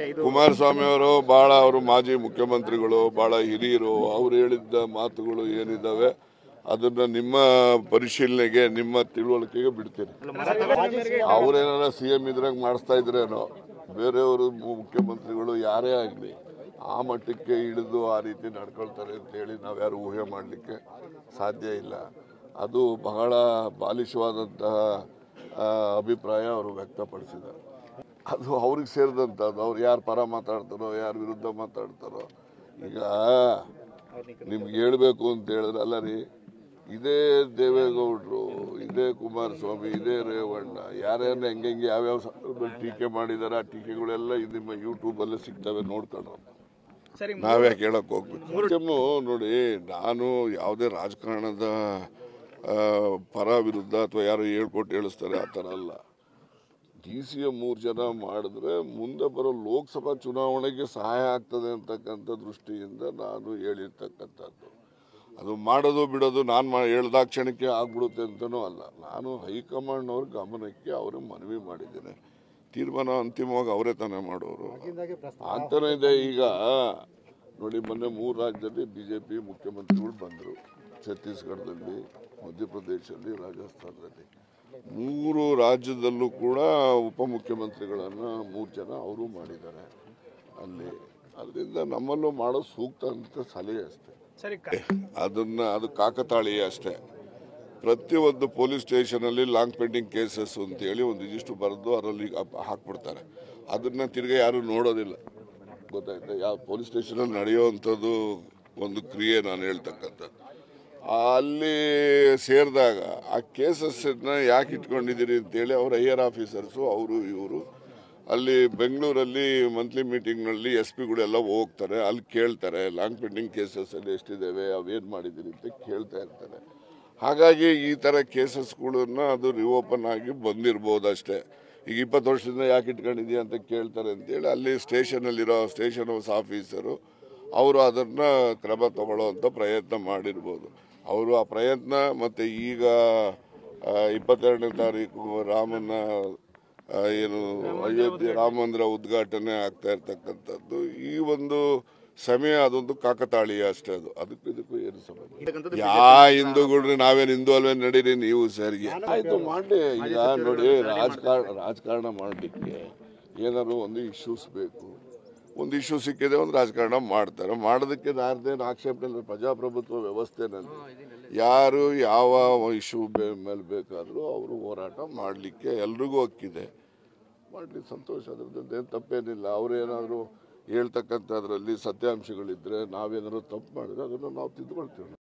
ಕುಮಾರಸ್ವಾಮಿ ಅವರು ಅವರು ಮಾಜಿ ಮುಖ್ಯಮಂತ್ರಿಗಳು, ಬಹಳ ಹಿರಿಯರು. ಅವರು ಹೇಳಿದ್ದ ಮಾತುಗಳು ಏನಿದ್ದಾವೆ ಅದನ್ನ ನಿಮ್ಮ ಪರಿಶೀಲನೆಗೆ, ನಿಮ್ಮ ತಿಳುವಳಿಕೆಗೆ ಬಿಡ್ತೀನಿ. ಅವರೇನಾರ ಸಿಎಂ ಇದ್ರಾಗ ಮಾಡಿಸ್ತಾ ಇದ್ರೇನೋ, ಬೇರೆಯವರು ಮುಖ್ಯಮಂತ್ರಿಗಳು ಯಾರೇ ಆಗಲಿ ಆ ಮಟ್ಟಕ್ಕೆ ಇಳಿದು ಆ ರೀತಿ ನಡ್ಕೊಳ್ತಾರೆ ಅಂತ ಹೇಳಿ ನಾವ್ಯಾರು ಊಹೆ ಮಾಡಲಿಕ್ಕೆ ಸಾಧ್ಯ ಇಲ್ಲ. ಅದು ಬಹಳ ಬಾಲಿಶವಾದಂತಹ ಅಭಿಪ್ರಾಯ ಅವರು ವ್ಯಕ್ತಪಡಿಸಿದ್ದಾರೆ. ಅದು ಅವ್ರಿಗೆ ಸೇರಿದಂಥದ್ದು. ಅವ್ರು ಯಾರು ಪರ ಮಾತಾಡ್ತಾರೋ, ಯಾರು ವಿರುದ್ಧ ಮಾತಾಡ್ತಾರೋ. ಈಗ ನಿಮ್ಗೆ ಹೇಳಬೇಕು ಅಂತ ಹೇಳಿದ್ರೆ, ಅಲ್ಲ ರೀ, ಇದೇ ದೇವೇಗೌಡರು, ಇದೇ ಕುಮಾರಸ್ವಾಮಿ, ಇದೇ ರೇವಣ್ಣ ಯಾರ್ಯಾರನ್ನ ಹೆಂಗೆ ಯಾವ್ಯಾವ ಸಂದರ್ಭದಲ್ಲಿ ಟೀಕೆ ಮಾಡಿದಾರೆ, ಆ ಟೀಕೆಗಳೆಲ್ಲ ನಿಮ್ಮ ಯೂಟ್ಯೂಬಲ್ಲೇ ಸಿಗ್ತವೆ, ನೋಡ್ಕೊಂಡು ನಾವ್ಯಾಕೆ ಹೇಳಕ್ ಹೋಗ್ಬೇಕು. ನೋಡಿ, ನಾನು ಯಾವುದೇ ರಾಜಕಾರಣದ ಪರ ವಿರುದ್ಧ ಅಥವಾ ಯಾರು ಹೇಳ್ಕೊಟ್ಟು ಹೇಳಿಸ್ತಾರೆ ಆ ಥರ ಅಲ್ಲ. ಡಿಸಿಎಂ 3 ಜನ ಮಾಡಿದ್ರೆ ಮುಂದೆ ಬರೋ ಲೋಕಸಭಾ ಚುನಾವಣೆಗೆ ಸಹಾಯ ಆಗ್ತದೆ ಅಂತಕ್ಕಂಥ ದೃಷ್ಟಿಯಿಂದ ನಾನು ಹೇಳಿರ್ತಕ್ಕಂಥದ್ದು. ಅದು ಮಾಡೋದು ಬಿಡೋದು ನಾನು ಹೇಳ್ದಾಕ್ಷಣಕ್ಕೆ ಆಗ್ಬಿಡುತ್ತೆ ಅಂತನೂ ಅಲ್ಲ. ನಾನು ಹೈಕಮಾಂಡ್ನವ್ರ ಗಮನಕ್ಕೆ ಅವರು ಮನವಿ ಮಾಡಿದ್ದೇನೆ. ತೀರ್ಮಾನ ಅಂತಿಮವಾಗಿ ಅವರೇ ತಾನೇ ಮಾಡೋರು ಅಂತಾನೆ ಇದೆ. ಈಗ ನೋಡಿ, ಮೊನ್ನೆ 3 ರಾಜ್ಯದಲ್ಲಿ ಬಿಜೆಪಿ ಮುಖ್ಯಮಂತ್ರಿಗಳು ಬಂದರು. ಛತ್ತೀಸ್ಗಢದಲ್ಲಿ, ಮಧ್ಯಪ್ರದೇಶದಲ್ಲಿ, ರಾಜಸ್ಥಾನದಲ್ಲಿ. 3 ರಾಜ್ಯದಲ್ಲೂ ಕೂಡ ಉಪಮುಖ್ಯಮಂತ್ರಿಗಳನ್ನು 3 ಜನ ಅವರು ಮಾಡಿದ್ದಾರೆ ಅಲ್ಲಿ. ಅದರಿಂದ ನಮ್ಮಲ್ಲೂ ಮಾಡೋದು ಸೂಕ್ತ ಅಂತ ಸಲಹೆ ಅಷ್ಟೇ. ಅದು ಕಾಕತಾಳೀಯ ಅಷ್ಟೇ. ಪ್ರತಿಯೊಂದು ಪೊಲೀಸ್ ಸ್ಟೇಷನಲ್ಲಿ ಲಾಂಗ್ ಪೆಂಡಿಂಗ್ ಕೇಸಸ್ ಅಂತೇಳಿ ಒಂದು ರಿಜಿಸ್ಟರ್ ಬರೆದು ಅದರಲ್ಲಿ ಹಾಕ್ಬಿಡ್ತಾರೆ. ಅದನ್ನ ತಿರ್ಗಿ ಯಾರು ನೋಡೋದಿಲ್ಲ. ಗೊತ್ತಾಯ್ತಾ? ಯಾವ ಪೊಲೀಸ್ ಸ್ಟೇಷನಲ್ಲಿ ನಡೆಯುವಂಥದ್ದು ಒಂದು ಕ್ರಿಯೆ ನಾನು ಹೇಳ್ತಕ್ಕಂಥದ್ದು. ಅಲ್ಲಿ ಸೇರಿದಾಗ ಆ ಕೇಸಸ್ನ ಯಾಕೆ ಇಟ್ಕೊಂಡಿದ್ದೀರಿ ಅಂತೇಳಿ ಅವ್ರ ಹೈಯರ್ ಆಫೀಸರ್ಸು ಅವರು ಇವರು ಅಲ್ಲಿ ಬೆಂಗಳೂರಲ್ಲಿ ಮಂತ್ಲಿ ಮೀಟಿಂಗ್ನಲ್ಲಿ SP ಗಳೆಲ್ಲ ಹೋಗ್ತಾರೆ. ಅಲ್ಲಿ ಕೇಳ್ತಾರೆ, ಲಾಂಗ್ ಪೆಂಡಿಂಗ್ ಕೇಸಸ್ಸಲ್ಲಿ ಎಷ್ಟಿದ್ದಾವೆ, ಅವೇನು ಮಾಡಿದ್ದೀರಿ ಅಂತ ಕೇಳ್ತಾ ಇರ್ತಾರೆ. ಹಾಗಾಗಿ ಈ ಥರ ಕೇಸಸ್ಗಳನ್ನ ಅದು ರಿಓಪನ್ ಆಗಿ ಬಂದಿರ್ಬೋದು ಅಷ್ಟೇ. ಈಗ 20 ವರ್ಷದಿಂದ ಯಾಕೆ ಇಟ್ಕೊಂಡಿದೆಯಾ ಅಂತ ಕೇಳ್ತಾರೆ ಅಂತೇಳಿ ಅಲ್ಲಿ ಸ್ಟೇಷನಲ್ಲಿರೋ ಸ್ಟೇಷನ್ ಹೌಸ್ ಆಫೀಸರು ಅವರು ಅದನ್ನು ಕ್ರಮ ತಗೊಳ್ಳೋವಂಥ ಪ್ರಯತ್ನ ಮಾಡಿರ್ಬೋದು. ಅವರು ಆ ಪ್ರಯತ್ನ ಮತ್ತು ಈಗ 22ನೇ ತಾರೀಕು ರಾಮನ ಏನು ಅಯೋಧ್ಯೆ ರಾಮ ಮಂದಿರ ಉದ್ಘಾಟನೆ ಆಗ್ತಾ ಇರ್ತಕ್ಕಂಥದ್ದು ಈ ಒಂದು ಸಮಯ, ಅದೊಂದು ಕಾಕತಾಳೀಯ ಅಷ್ಟೇ. ಅದಕ್ಕೂ ಏನು ಸಂಬಂಧ? ಹಿಂದೂಗಳ್ರಿ, ನಾವೇನು ಹಿಂದೂ ಅಲ್ವೇ, ನಡೀರಿ ನೀವು ಸರಿಗೆ ಆಯ್ತು ಮಾಡಿ. ಈಗ ನೋಡಿ, ರಾಜಕಾರಣ ಮಾಡಲಿಕ್ಕೆ ಏನಾದ್ರು ಒಂದು ಇಶ್ಯೂಸ್ ಬೇಕು. ಒಂದು ಇಶ್ಯೂ ಸಿಕ್ಕಿದೆ, ಒಂದು ರಾಜಕಾರಣ ಮಾಡ್ತಾರೆ. ಮಾಡೋದಕ್ಕೆ ನಾರ್ದೇನು ಆಕ್ಷೇಪಣೆ ಇಲ್ಲ. ಪ್ರಜಾಪ್ರಭುತ್ವ ವ್ಯವಸ್ಥೆನಲ್ಲಿ ಯಾರು ಯಾವ ಇಶ್ಯೂ ಮೇಲೆ ಬೇಕಾದರೂ ಅವರು ಹೋರಾಟ ಮಾಡಲಿಕ್ಕೆ ಎಲ್ರಿಗೂ ಹಕ್ಕಿದೆ. ಮಾಡಲಿ, ಸಂತೋಷ. ಅದ್ರದ್ದೇನು ತಪ್ಪೇನಿಲ್ಲ. ಅವರೇನಾದರೂ ಹೇಳ್ತಕ್ಕಂಥದ್ರಲ್ಲಿ ಸತ್ಯಾಂಶಗಳಿದ್ದರೆ, ನಾವೇನಾದ್ರು ತಪ್ಪು ಮಾಡಿದ್ರೆ ಅದನ್ನು ನಾವು ತಿದ್ದುಕೊಳ್ತೀವಿ.